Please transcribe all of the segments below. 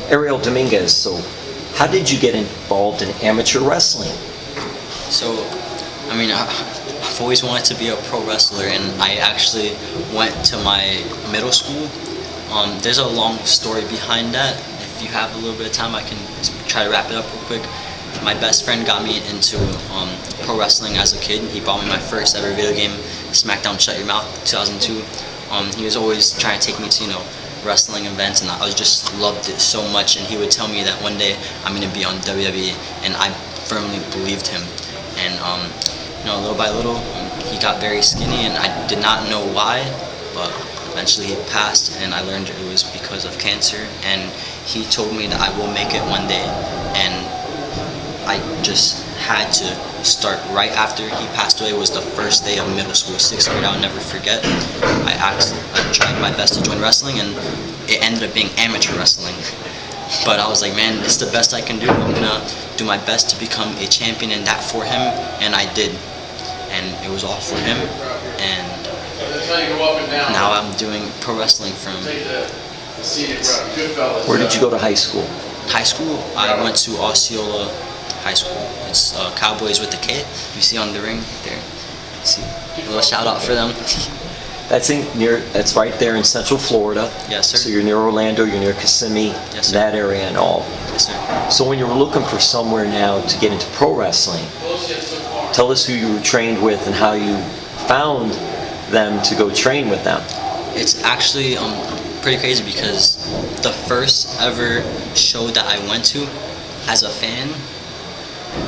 Ariel Dominguez, so how did you get involved in amateur wrestling? So, I mean, I've always wanted to be a pro wrestler, and I actually went to my middle school. There's a long story behind that. If you have a little bit of time, I can try to wrap it up real quick. My best friend got me into pro wrestling as a kid. He bought me my first ever video game, SmackDown Shut Your Mouth, 2002. He was always trying to take me to, wrestling events, and I just loved it so much. And he would tell me that one day I'm going to be on WWE, and I firmly believed him. And little by little, he got very skinny, and I did not know why, but eventually he passed, and I learned it was because of cancer. And he told me that I will make it one day, and I just had to start right after he passed away. It was the first day of middle school, 6th grade. I'll never forget. I tried my best to join wrestling, and it ended up being amateur wrestling. But I was like, man, it's the best I can do. I'm gonna do my best to become a champion, and that for him, and I did. And it was all for him, and now I'm doing pro wrestling from. Where did you go to high school? High school, I went to Osceola High School. It's Cowboys with the K. You see on the ring there. See, a little shout out for them. That's right there in Central Florida. Yes, sir. So you're near Orlando, you're near Kissimmee, yes, sir. That area and all. Yes, sir. So when you're looking for somewhere now to get into pro wrestling, tell us who you were trained with and how you found them to go train with them. It's actually pretty crazy, because the first ever show that I went to as a fan,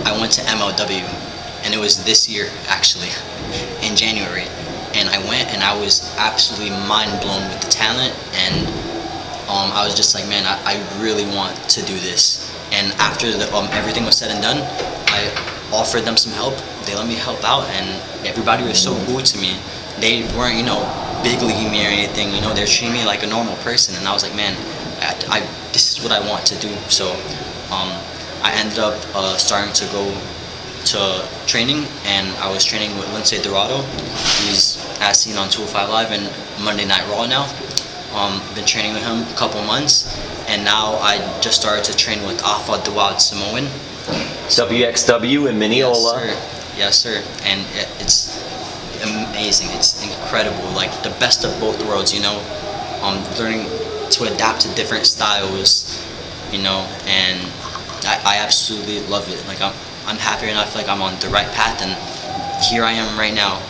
I went to MLW, and it was this year actually, in January. And I went, and I was absolutely mind blown with the talent, and I was just like, man, I really want to do this. And after everything was said and done, I offered them some help. They let me help out, and everybody was so cool to me. They weren't, big leaguing me or anything. They're treating me like a normal person, and I was like, man, this is what I want to do. So I ended up starting to go to training, and I was training with Lince Dorado. He's as seen on 205 Live and Monday Night Raw now. Been training with him a couple months, and now I just started to train with Afa the Wild Samoan. WXW in Minneola. Yes, sir. And it's amazing. It's incredible. Like the best of both worlds. Learning to adapt to different styles. And I absolutely love it. Like I'm happy, and I feel like I'm on the right path, and here I am right now.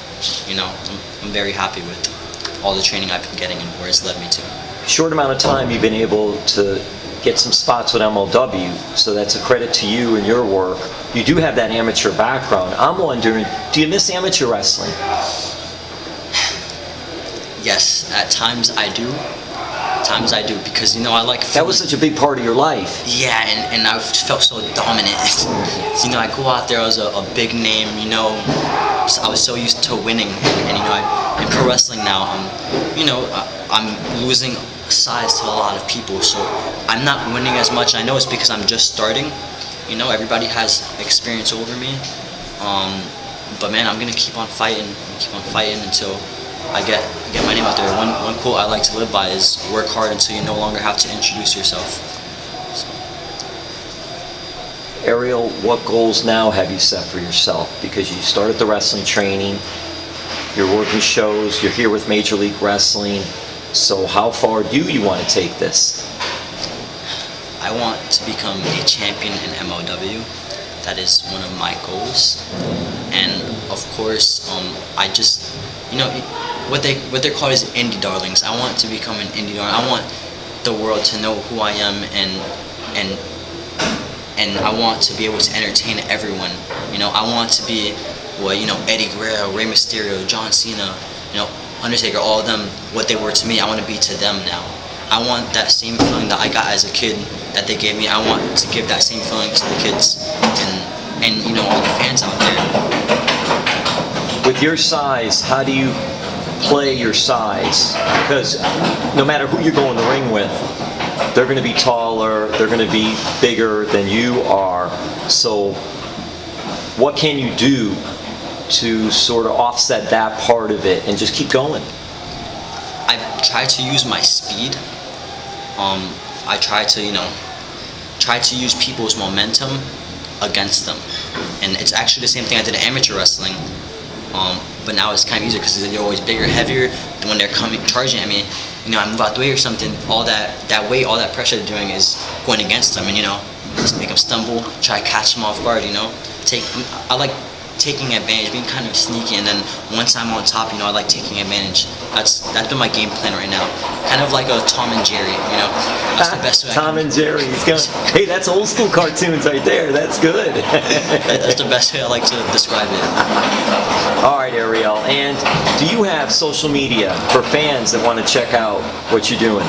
I'm very happy with all the training I've been getting and where it's led me to. Short amount of time you've been able to get some spots with MLW, so that's a credit to you and your work. You do have that amateur background. I'm wondering, do you miss amateur wrestling? Yes, at times I do. Because I like that was such a big part of your life. Yeah, and I felt so dominant. I go out there as a big name. I was so used to winning, and in pro wrestling now, I'm losing size to a lot of people, so I'm not winning as much. I know it's because I'm just starting. Everybody has experience over me, but man, I'm gonna keep on fighting until I get my name out there. One quote I like to live by is, work hard until you no longer have to introduce yourself. So. Ariel, what goals now have you set for yourself? Because you started the wrestling training, you're working shows, you're here with Major League Wrestling, so how far do you want to take this? I want to become a champion in MLW. That is one of my goals. And of course, I just, what they're called is indie darlings. I want to become an indie darling. I want the world to know who I am, and I want to be able to entertain everyone. I want to be Eddie Guerrero, Rey Mysterio, John Cena, Undertaker, all of them, what they were to me, I want to be to them now. I want that same feeling that I got as a kid that they gave me. I want to give that same feeling to the kids and all the fans out there. With your size, how do you play your size? Because no matter who you go in the ring with, they're going to be taller, they're going to be bigger than you are. So what can you do to sort of offset that part of it and just keep going? I try to use my speed. I try to, use people's momentum against them. And it's actually the same thing I did in amateur wrestling. But now it's kind of easier because they're always bigger, heavier. And when they're charging at me, I move out the way or something. All that weight, all that pressure they're doing is going against them, and just make them stumble, try to catch them off guard. I like taking advantage, being kind of sneaky, and then once I'm on top, I like taking advantage. That's been my game plan right now. Kind of like a Tom and Jerry, That's the best way. Tom and Jerry. Hey, that's old school cartoons right there. That's good. That's the best way I like to describe it. All right, Ariel. And do you have social media for fans that want to check out what you're doing?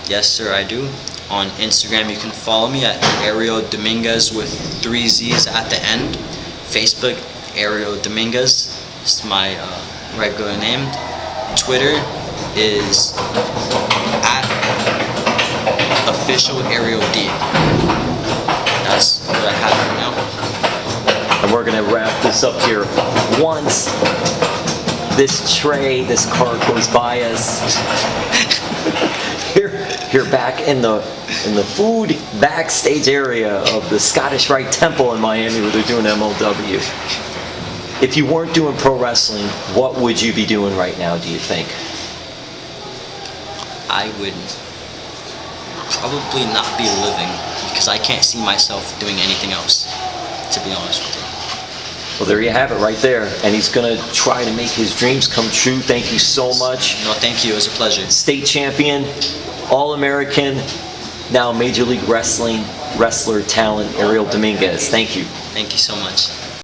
Yes, sir, I do. On Instagram, you can follow me at Ariel Dominguez with 3 Z's at the end. Facebook, Ariel Dominguez. It's my regular name. Twitter is at official Ariel D. That's what I have right now. And we're going to wrap this up here. Once this car goes by us, you're back in the food backstage area of the Scottish Rite Temple in Miami where they're doing MLW. If you weren't doing pro wrestling, what would you be doing right now, do you think? I would probably not be living because I can't see myself doing anything else, to be honest with you. Well, there you have it right there. And he's going to try to make his dreams come true. Thank you so much. No, thank you. It was a pleasure. State champion, All-American, now Major League Wrestling wrestler talent, Ariel Dominguez. Thank you. Thank you so much.